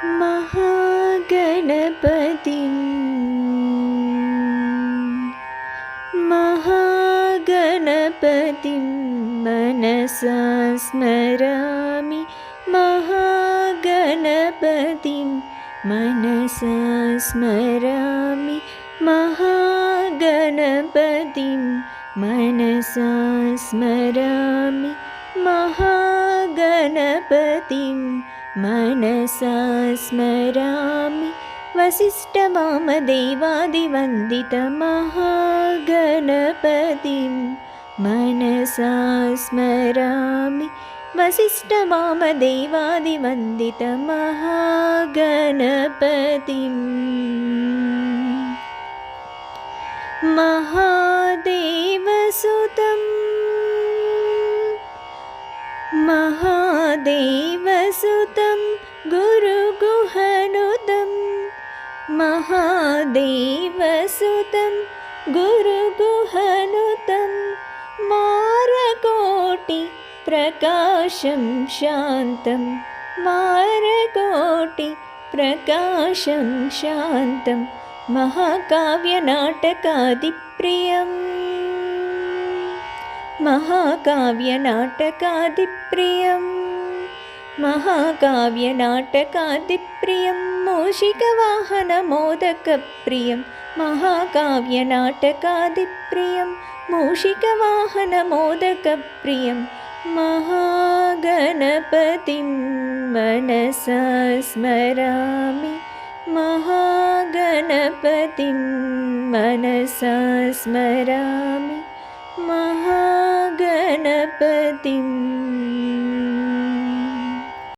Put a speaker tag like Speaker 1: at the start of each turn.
Speaker 1: महागणपतिं महागणपतिं मनसा स्मरामि महागणपतिं मनसा स्मरामि महागणपतिं मनसा स्मरामि महागणपतिं मनसा स्मरामि वसिष्ठवामदेवादिवन्दितमहागणपतिं मनसा स्मरामि वसिष्ठवामदेवादिवन्दितमहागणपतिं महादेवसुतं महादेवसुतं गुरुगुहनुतं महादेवसुतं गुरुगुहनुतं मारकोटिप्रकाशं शान्तं मारकोटिप्रकाशं शान्तं महाकाव्यनाटकादिप्रियं महाकाव्यनाटकादिप्रियं महाकाव्यनाटकादिप्रियं मूषिकवाहनमोदकप्रियं महाकाव्यनाटकादिप्रियं मूषिकवाहनमोदकप्रियं महागणपतिं मनसा स्मरामि महागणपतिं मनसा स्मरामि महागणपतिम्